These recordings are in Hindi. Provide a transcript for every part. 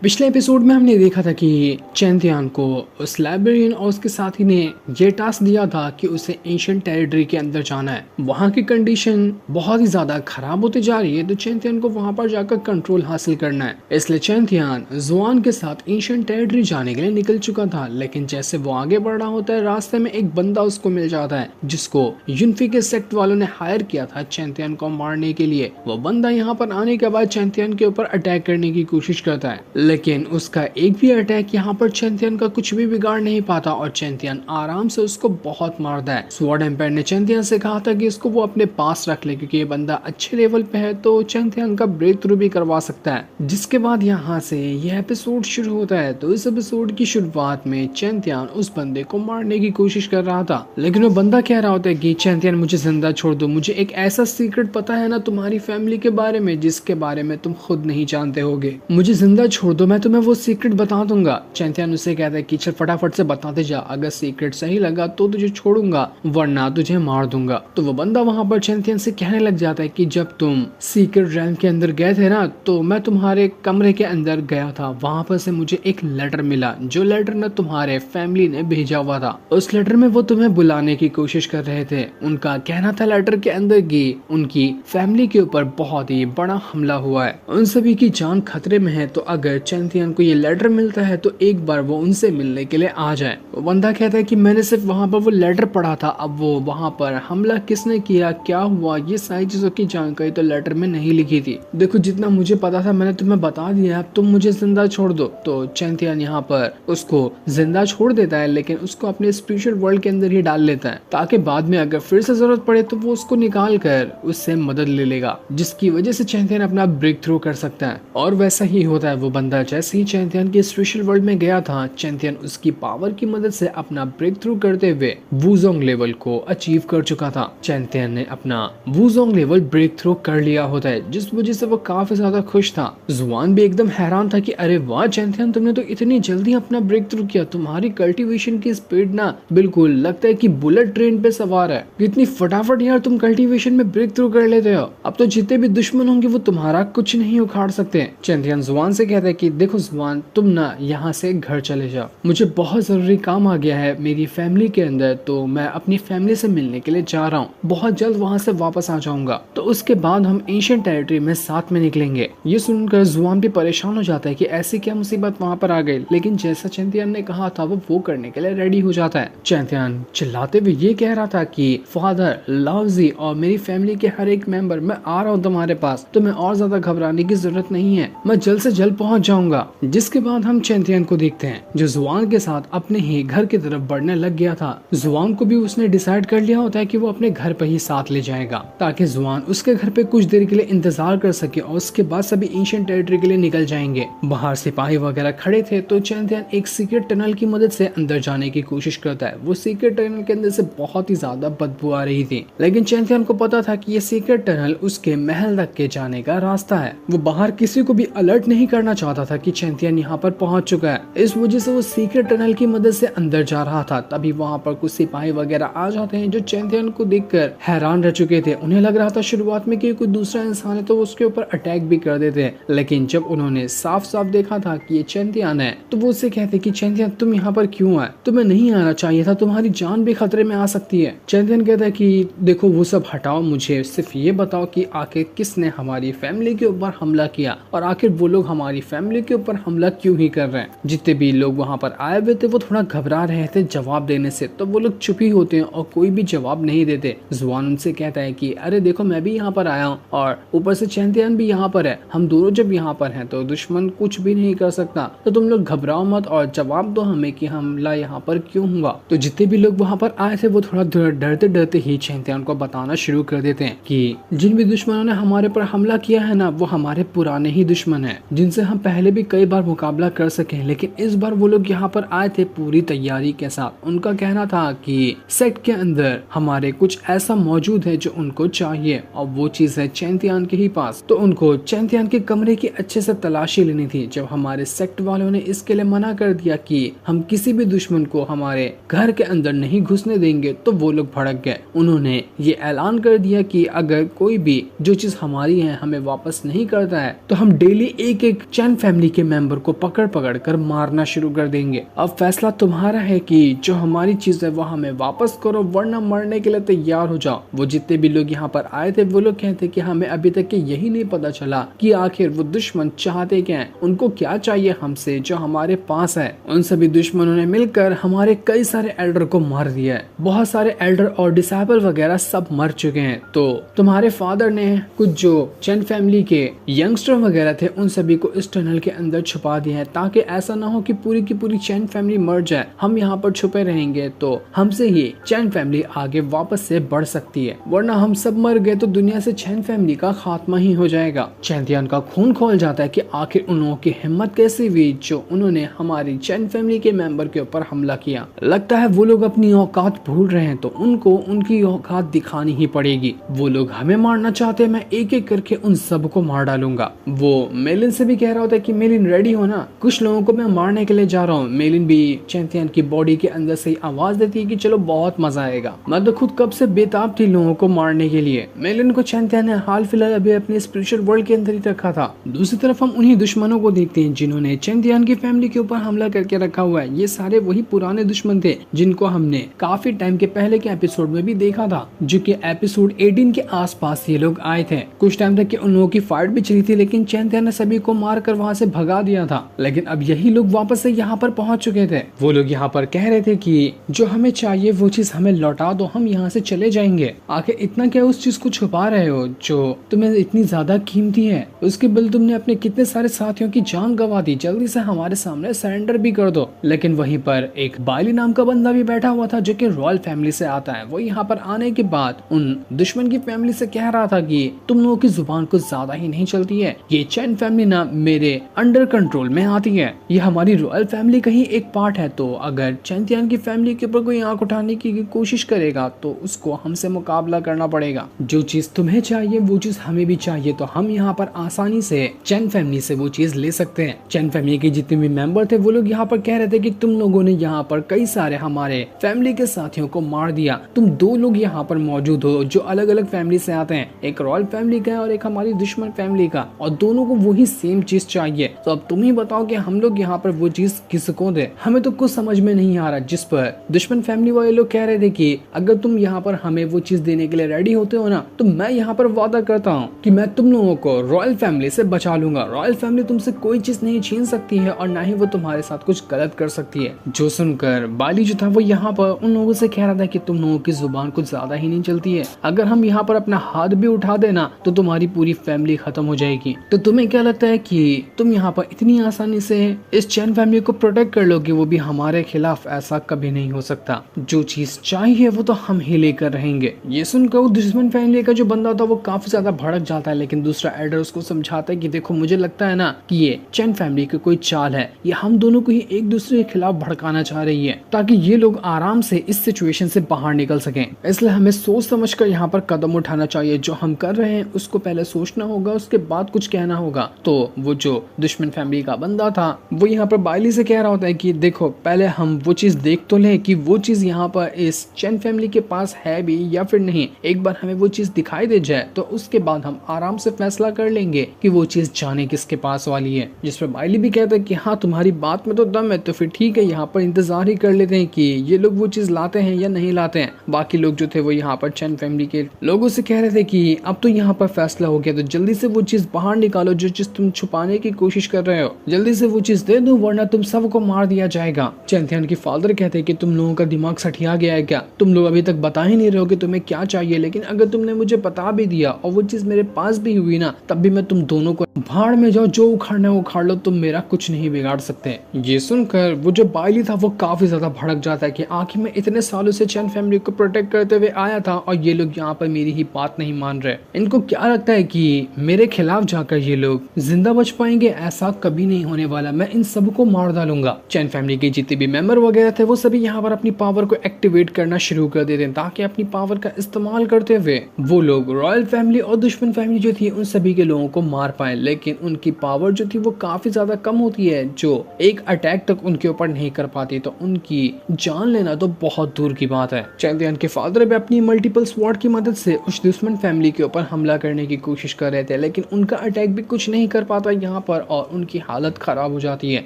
पिछले एपिसोड में हमने देखा था कि चैंतियान को उस लाइब्रेरियन और उसके साथी ने ये टास्क दिया था कि उसे एंशिएंट टेरिटरी के अंदर जाना है। वहाँ की कंडीशन बहुत ही ज्यादा खराब होती जा रही है, तो चैंतियान को वहाँ पर जाकर कंट्रोल हासिल करना है। इसलिए चैंतियान जुआन के साथ एंशिएंट टेरिटरी जाने के लिए निकल चुका था, लेकिन जैसे वो आगे बढ़ रहा होता है, रास्ते में एक बंदा उसको मिल जाता है जिसको यूनफी के सेक्ट वालों ने हायर किया था चैंतियान को मारने के लिए। वो बंदा यहाँ पर आने के बाद चैंतियान के ऊपर अटैक करने की कोशिश करता है, लेकिन उसका एक भी अटैक यहाँ पर चैंतियन का कुछ भी बिगाड़ नहीं पाता और चैंतियन आराम से उसको बहुत मारता है। स्वॉर्ड एम्पायर ने चैंतियन से कहा था कि इसको वो अपने पास रख ले, क्योंकि ये बंदा अच्छे लेवल पे है तो चैंतियन का ब्रेक थ्रू भी करवा सकता है। जिसके बाद यहाँ से यह एपिसोड शुरू होता है। तो इस एपिसोड की शुरुआत में चैंतियन उस बंदे को मारने की कोशिश कर रहा था, लेकिन वो बंदा कह रहा होता है कि चैंतियन मुझे जिंदा छोड़ दो, मुझे एक ऐसा सीक्रेट पता है ना तुम्हारी फैमिली के बारे में जिसके बारे में तुम खुद नहीं जानते होगे, मुझे जिंदा छोड़ दो, मैं तुम्हें वो सीक्रेट बता दूंगा। चैंतियन उसे कहता है कि चल फटाफट से बताते जा, अगर सीक्रेट सही लगा तो तुझे छोड़ूंगा वरना तुझे मार दूंगा। तो वो बंदा वहां पर चैंतियन से कहने लग जाता है कि जब तुम सीक्रेट रैम के अंदर गए थे ना, तो मैं तुम्हारे कमरे के अंदर गया था, वहां पर से मुझे एक लेटर मिला, जो लेटर ना तुम्हारे फैमिली ने भेजा हुआ था। उस लेटर में वो तुम्हें बुलाने की कोशिश कर रहे थे। उनका कहना था लेटर के अंदर की उनकी फैमिली के ऊपर बहुत ही बड़ा हमला हुआ है, उन सभी की जान खतरे में है, तो अगर चैंतियन को ये लेटर मिलता है तो एक बार वो उनसे मिलने के लिए आ जाए। वो बंदा कहता है कि मैंने सिर्फ वहां पर वो लेटर पढ़ा था, अब वो वहां पर हमला किसने किया, क्या हुआ, ये सारी चीजों की जानकारी तो लेटर में नहीं लिखी थी। देखो जितना मुझे पता था मैंने तुम्हें बता दिया, अब तुम मुझे जिंदा छोड़ दो। तो चैंतियन यहाँ पर उसको जिंदा छोड़ देता है, लेकिन उसको अपने स्पिरिचुअल वर्ल्ड के अंदर ही डाल लेता है, ताकि बाद में अगर फिर से जरूरत पड़े तो वो उसको निकाल कर उससे मदद ले लेगा, जिसकी वजह से चैंतियन अपना ब्रेक थ्रू कर सकता है। और वैसा ही होता है। वो बंदा जैसे ही चैंतियन के स्पेशल वर्ल्ड में गया था, चैंतियन उसकी पावर की मदद से अपना ब्रेक थ्रू करते हुए वुजोंग लेवल को अचीव कर चुका था। चैंतियन ने अपना वुजोंग लेवल ब्रेक थ्रू कर लिया होता है, जिस वजह से वो काफी ज्यादा खुश था। जुआन भी एकदम हैरान था कि अरे वाह चैंतियन, तुमने तो इतनी जल्दी अपना ब्रेक थ्रू किया, तुम्हारी कल्टीवेशन की स्पीड ना बिल्कुल लगता है कि बुलेट ट्रेन पे सवार है, इतनी फटाफट यार तुम कल्टीवेशन में ब्रेक थ्रू कर लेते हो, अब तो जितने भी दुश्मन होंगे वो तुम्हारा कुछ नहीं उखाड़ सकते। चैंतियन जुआन से कहता है कि देखो जुआन, तुम ना यहाँ से घर चले जाओ, मुझे बहुत जरूरी काम आ गया है मेरी फैमिली के अंदर, तो मैं अपनी फैमिली से मिलने के लिए जा रहा हूँ, बहुत जल्द वहाँ से वापस आ जाऊंगा, तो उसके बाद हम एंशिएंट टेरिटरी में साथ में निकलेंगे। ये सुनकर जुआन भी परेशान हो जाता है कि ऐसी क्या मुसीबत वहाँ पर आ गई, लेकिन जैसा चैंतियन ने कहा था वो करने के लिए रेडी हो जाता है। चैंतियन चिल्लाते हुए ये कह रहा था कि फादर, लावजी और मेरी फैमिली के हर एक मेंबर, मैं आ रहा हूँ तुम्हारे पास, तुम्हें और ज्यादा घबराने की जरूरत नहीं है, मैं जल्द से जल्द पहुंच जाऊंगा। जिसके बाद हम चैंतियन को देखते हैं जो जुआन के साथ अपने ही घर की तरफ बढ़ने लग गया था। जुआन को भी उसने डिसाइड कर लिया होता है कि वो अपने घर पे ही साथ ले जाएगा, ताकि जुआन उसके घर पे कुछ देर के लिए इंतजार कर सके और उसके बाद सभी एंशिएंट टेरिटरी के लिए निकल जाएंगे। बाहर सिपाही वगैरह खड़े थे, तो चैंतियन एक सीक्रेट टनल की मदद से अंदर जाने की कोशिश करता है। वो सीक्रेट टनल के अंदर से बहुत ही ज्यादा बदबू आ रही थी, लेकिन चैंतियन को पता था कि ये सीक्रेट टनल उसके महल तक के जाने का रास्ता है। वो बाहर किसी को भी अलर्ट नहीं करना चाहता था कि चैंतियन यहाँ पर पहुंच चुका है, इस वजह से वो सीक्रेट टनल की मदद से अंदर जा रहा था। तभी वहाँ पर कुछ सिपाही वगैरह आ जाते हैं जो चैंतियन को देखकर हैरान रह चुके थे। उन्हें लग रहा था शुरुआत में कि कोई दूसरा इंसान है तो वो उसके ऊपर अटैक भी कर देते, लेकिन जब उन्होंने साफ साफ देखा था कि ये चैंतियन है, तो वो उससे कहते कि चैंतियन तुम यहाँ पर क्यों आए, तुम्हें नहीं आना चाहिए था, तुम्हारी जान भी खतरे में आ सकती है। चैंतियन कहता है कि देखो वो सब हटाओ, मुझे सिर्फ ये बताओ कि आखिर किसने हमारी फैमिली के ऊपर हमला किया और आखिर वो लोग हमारी फैमिली के ऊपर हमला क्यों ही कर रहे हैं। जितने भी लोग वहाँ पर आए हुए थे वो थोड़ा घबरा रहे थे जवाब देने से, तो वो लोग चुप ही होते हैं और कोई भी जवाब नहीं देते। जुआन उनसे कहता है कि अरे देखो मैं भी यहाँ पर आया हूँ और ऊपर से चैंतियन भी यहाँ पर है, हम दोनों जब यहाँ पर हैं तो दुश्मन कुछ भी नहीं कर सकता, तो तुम लोग घबराओ मत और जवाब दो हमें कि हमला यहाँ पर क्यों हुआ। तो जितने भी लोग वहाँ पर आए थे वो थोड़ा डरते डरते ही चैंतियन को बताना शुरू कर देते हैं कि जिन भी दुश्मनों ने हमारे पर हमला किया है ना, वो हमारे पुराने ही दुश्मन है, जिनसे हम पहले भी कई बार मुकाबला कर सके, लेकिन इस बार वो लोग यहाँ पर आए थे पूरी तैयारी के साथ। उनका कहना था कि सेक्ट के अंदर हमारे कुछ ऐसा मौजूद है जो उनको चाहिए और वो चीज है चैंतियन के ही पास, तो उनको चैंतियन के कमरे की अच्छे से तलाशी लेनी थी। जब हमारे सेक्ट वालों ने इसके लिए मना कर दिया कि हम किसी भी दुश्मन को हमारे घर के अंदर नहीं घुसने देंगे, तो वो लोग भड़क गए। उन्होंने ये ऐलान कर दिया कि अगर कोई भी जो चीज हमारी है हमें वापस नहीं करता है, तो हम डेली एक एक चैन फैमिली के मेंबर को पकड़ पकड़ कर मारना शुरू कर देंगे। अब फैसला तुम्हारा है कि जो हमारी चीज है वो हमें वापस करो, वरना मरने के लिए तैयार हो जाओ। वो जितने भी लोग यहाँ पर आए थे वो लोग कहते कि हमें अभी तक के यही नहीं पता चला कि आखिर वो दुश्मन चाहते क्या है, उनको क्या चाहिए हमसे जो हमारे पास है। उन सभी दुश्मनों ने मिलकर हमारे कई सारे एल्डर को मार दिया है। बहुत सारे एल्डर और डिसाइबल वगैरह सब मर चुके हैं। तो तुम्हारे फादर ने कुछ जो चैन फैमिली के यंगस्टर वगैरह थे उन सभी को इस टनल के अंदर छुपा दिया है, ताकि ऐसा ना हो कि पूरी की पूरी चैन फैमिली मर जाए। हम यहाँ पर छुपे रहेंगे तो हमसे ही चैन फैमिली आगे वापस से बढ़ सकती है, वरना हम सब मर गए तो दुनिया से चैन फैमिली का खात्मा ही हो जाएगा। चैंतियन का खून खोल जाता है कि आखिर उन लोगों की हिम्मत कैसी हुई जो उन्होंने हमारी चैन फैमिली के मेंबर के ऊपर हमला किया। लगता है वो लोग अपनी औकात भूल रहे हैं, तो उनको उनकी औकात दिखानी ही पड़ेगी। वो लोग हमें मारना चाहते हैं, मैं एक एक करके उन सबको मार डालूंगा। वो मेलिन से भी कह रहा होता है कि मेलिन रेडी हो ना, कुछ लोगों को मैं मारने के लिए जा रहा हूँ। मेलिन भी चैंतियन की बॉडी के अंदर से आवाज देती है कि चलो बहुत मजा आएगा। मैं तो खुद कब से बेताब थी लोगों को मारने के लिए। मेलिन को चैंतियन ने हाल फिलहाल अभी अपने स्पिरिचुअल वर्ल्ड के अंदर ही रखा था। दूसरी तरफ हम उन्हीं दुश्मनों को देखते हैं जिन्होंने चैंतियन की फैमिली के ऊपर हमला करके रखा हुआ है। ये सारे वही पुराने दुश्मन थे जिनको हमने काफी टाइम के पहले के एपिसोड में भी देखा था, जो कि एपिसोड 18 के आसपास ये लोग आए थे। कुछ टाइम तक उन लोगों की फाइट भी चली थी, लेकिन चैंतियन ने सभी को मारकर वहां से भगा दिया था। लेकिन अब यही लोग वापस से यहाँ पर पहुंच चुके थे। वो लोग यहाँ पर कह रहे थे कि जो हमें चाहिए वो चीज हमें लौटा दो, हम यहाँ से चले जाएंगे। आखिर इतना क्या उस चीज को छुपा रहे हो जो तुम्हें इतनी ज्यादा कीमती है? उसके बल तुमने अपने कितने सारे साथियों की जान गंवा दी, जल्दी से हमारे सामने सरेंडर भी कर दो। लेकिन वहीं पर एक बायली नाम का बंदा भी बैठा हुआ था जो कि रॉयल फैमिली से आता है। वो यहाँ पर आने के बाद उन दुश्मन की फैमिली से कह रहा था कि तुम लोगों की जुबान कुछ ज्यादा ही नहीं चलती है, ये चैन फैमिली ना मेरे अंडर कंट्रोल में आती है, ये हमारी रॉयल फैमिली का ही एक पार्ट है। तो अगर चैंतियन की फैमिली के ऊपर कोई आंख उठाने की कोशिश करेगा तो उसको हमसे मुकाबला करना पड़ेगा। जो चीज तुम्हें चाहिए वो चीज हमें भी चाहिए, तो हम यहाँ पर आसानी से चैन फैमिली से वो चीज ले सकते हैं। चैन फैमिली के जितने भी मेंबर थे वो लोग यहाँ पर कह रहे थे कि तुम लोगों ने यहाँ पर कई सारे हमारे फैमिली के साथियों को मार दिया। तुम दो लोग यहाँ पर मौजूद हो जो अलग अलग फैमिली से आते हैं, एक रॉयल फैमिली का है और एक हमारी दुश्मन फैमिली का, और दोनों को वही सेम चीज चाहिए। तो अब तुम ही बताओ कि हम लोग यहाँ पर वो चीज किसको दे? हमें तो कुछ समझ में नहीं आ रहा। जिस पर दुश्मन फैमिली वाले लोग कह रहे थे कि अगर तुम यहाँ पर हमें वो चीज देने के लिए रेडी होते हो ना, तो मैं यहाँ पर वादा करता हूँ कि मैं तुम लोगों को रॉयल फैमिली से बचा लूंगा। रॉयल फैमिली तुमसे कोई चीज नहीं छीन सकती है और ना ही वो तुम्हारे साथ कुछ गलत कर सकती है। जो सुनकर बाली जो था वो यहाँ पर उन लोगों से कह रहा था कि तुम लोगों की जुबान कुछ ज्यादा ही नहीं चलती है, अगर हम यहाँ पर अपना हाथ भी उठा देना तो तुम्हारी पूरी फैमिली खत्म हो जाएगी। तो तुम्हें क्या लगता है कि तुम यहाँ पर इतनी आसानी से इस चैन फैमिली को प्रोटेक्ट कर लोगे? वो भी हमारे खिलाफ? ऐसा कभी नहीं हो सकता। जो चीज चाहिए वो तो हम ही लेकर रहेंगे। ये सुनकर दुश्मन फैमिली का जो बंदा था वो काफी ज्यादा भड़क जाता है, लेकिन दूसरा एल्डर उसको समझाता है कि देखो मुझे लगता है ना कि ये चैन फैमिली की कोई चाल है, ये हम दोनों को ही एक दूसरे के खिलाफ भड़काना चाह रही है ताकि ये लोग आराम से इस सिचुएशन से बाहर निकल सकें। इसलिए हमें सोच समझ कर यहाँ पर कदम उठाना चाहिए। जो हम कर रहे हैं उसको पहले सोचना होगा, उसके बाद कुछ कहना होगा। तो वो जो दुश्मन फैमिली का बंदा था वो यहाँ पर बायली से कह रहा होता है कि देखो पहले हम वो चीज देख तो लें कि वो चीज यहाँ पर इस चैन फैमिली के पास है भी या फिर नहीं। एक बार हमें वो चीज दिखाई दे जाए तो उसके बाद हम आराम से फैसला कर लेंगे कि वो चीज जाने किसके पास वाली है। जिस पर बायली भी कहता है कि हाँ तुम्हारी बात में तो दम है, तो फिर ठीक है यहाँ पर इंतजार ही कर लेते हैं कि ये लोग वो चीज लाते हैं या नहीं लाते हैं। बाकी लोग जो थे वो यहाँ पर चैन फैमिली के लोगों से कह रहे थे कि अब तो यहाँ पर फैसला हो गया, तो जल्दी से वो चीज बाहर निकालो जो चीज तुम छुपाने की कोशिश कर रहे हो, जल्दी से वो चीज दे दो वरना तुम सबको मार दिया जाएगा। चैंतियन की फादर कहते हैं कि तुम लोगों का दिमाग सठिया गया है क्या? तुम लोग अभी तक बता ही नहीं रहे हो कि तुम्हें क्या चाहिए, लेकिन अगर तुमने मुझे बता भी दिया और वो चीज मेरे पास भी हुई ना, तब भी मैं तुम दोनों को भाड़ में जाओ, जो उखाड़ना है उखाड़ लो, तुम मेरा कुछ नहीं बिगाड़ सकते। ये सुनकर वो जो बायली था वो काफी ज्यादा भड़क जाता है कि आखिर मैं इतने सालों से चैन फैमिली को प्रोटेक्ट करते हुए आया था और ये लोग यहाँ पर मेरी ही बात नहीं मान रहे। इनको क्या लगता है कि मेरे खिलाफ जाकर ये लोग जिंदा बच पाएंगे? ऐसा कभी नहीं होने वाला, मैं इन सबको मार डालूंगा। चैन फैमिली के जितने भी मेंबर वगैरह थे वो सभी यहाँ पर अपनी पावर को एक्टिवेट करना शुरू कर देते हैं ताकि अपनी पावर का इस्तेमाल करते हुए वो लोग रॉयल फैमिली और दुश्मन फैमिली जो थी उन सभी के लोगों को मार पाए। लेकिन उनकी पावर जो थी वो काफी ज्यादा कम होती है, जो एक अटैक तक उनके ऊपर नहीं कर पाती, तो उनकी जान लेना तो बहुत दूर की बात है। चैंतियन के फादर भी अपनी मल्टीपल स्वॉर्ड की मदद से उस दुश्मन फैमिली के ऊपर हमला करने की कोशिश कर रहे थे, लेकिन उनका अटैक भी कुछ नहीं कर पाता यहाँ पर और उनकी हालत खराब हो जाती है।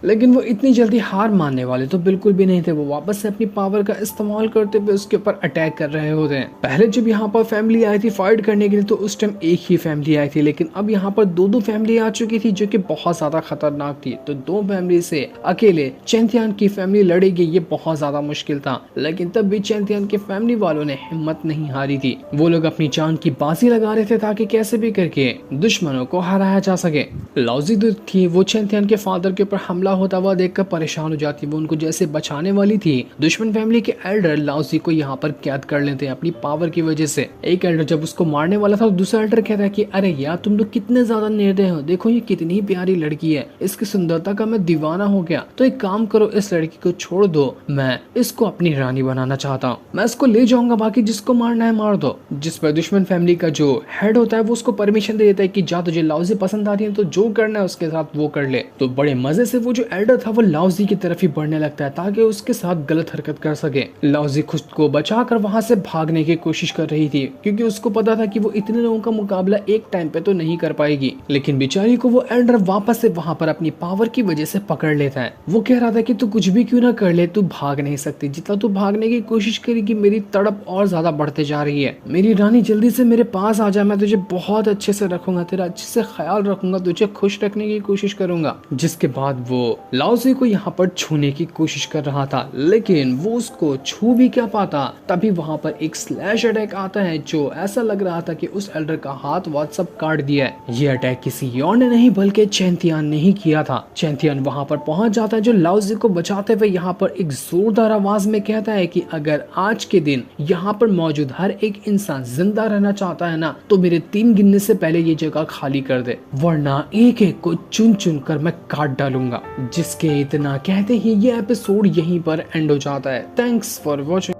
लेकिन वो इतनी जल्दी हार मानने वाले तो बिल्कुल भी नहीं थे। वो वापस से अपनी पावर का इस्तेमाल करते हुए उसके ऊपर अटैक कर रहे होते हैं। पहले जब यहाँ पर फैमिली आई थी फाइट करने के लिए तो उस टाइम एक ही फैमिली आई थी, लेकिन अब यहाँ पर दो फैमिली आ चुकी थी जो कि बहुत ज्यादा खतरनाक थी। तो दो फैमिली से अकेले चैंतियन की फैमिली लड़ेगी ये बहुत ज्यादा मुश्किल था, लेकिन तब भी चैंतियन के फैमिली वालों ने हिम्मत नहीं हारी थी। वो लोग अपनी जान की बाजी लगा रहे थे ताकि कैसे भी करके दुश्मनों को हराया जा सके। लाओजी जो थी वो चैंतियन के फादर के ऊपर हमला होता हुआ देखकर परेशान हो जाती। वो उनको जैसे बचाने वाली थी, दुश्मन फैमिली के एल्डर लाओजी को यहाँ पर कैद कर लेते हैं अपनी पावर की वजह से। एक एल्डर जब उसको मारने वाला था तो दूसरा एल्डर कहता है कि अरे यार तुम लोग कितने ज्यादा निर्दय हो, देखो ये कितनी प्यारी लड़की है, इसकी सुंदरता का मैं दीवाना हो गया, तो एक काम करो इस लड़की को छोड़ दो, मैं इसको अपनी रानी बनाना चाहता हूँ, मैं इसको ले जाऊंगा, बाकी जिसको मारना है मार दो। जिस पर दुश्मन फैमिली का जो हेड होता है वो उसको परमिशन दे देता है कि जा तुझे लाओजी पसंद आ रही है तो जो करना है उसके साथ वो कर ले। तो बड़े मजे से वो जो एल्डर था वो लाओजी की तरफ ही बढ़ने लगता है ताकि उसके साथ गलत हरकत कर सके। लाओजी खुद को बचाकर वहां से भागने की कोशिश कर रही थी क्योंकि उसको पता था कि वो इतने लोगों का मुकाबला एक टाइम पे तो नहीं कर पाएगी, लेकिन बेचारी को वो एल्डर वापस से वहां पर अपनी पावर की वजह से पकड़ लेता है। वो कह रहा था कि तू कुछ भी क्यों ना कर ले, तू भाग नहीं सकती, जितना तू भागने की कोशिश करेगी मेरी तड़प और ज्यादा बढ़ते जा रही है। मेरी रानी जल्दी से मेरे पास आ जा, मैं तुझे बहुत अच्छे से रखूंगा, तेरा अच्छे से ख्याल रखूंगा, तुझे खुश रखने की कोशिश करूंगा। जिसके बाद वो लाओजी को यहाँ पर छूने की कोशिश कर रहा था, लेकिन वो उसको छू भी क्या पाता। तभी वहां पर एक स्लैश अटैक आता है जो ऐसा लग रहा था कि उस एल्डर का हाथ वाथ सब काट दिया है। ये अटैक किसी और ने नहीं बल्कि चैंतियन ने ही किया था। चैंतियन वहां पर पहुंच जाता है जो लाओजी को बचाते हुए यहाँ पर एक जोरदार आवाज में कहता है कि अगर आज के दिन यहाँ पर मौजूद हर एक इंसान जिंदा रहना चाहता है ना तो मेरे 3 गिनने से पहले ये जगह खाली कर दे, वरना एक एक को चुन चुन कर मैं काट डालूंगा। जिसके इतना कहते ही ये एपिसोड यहीं पर एंड हो जाता है। Thanks for watching.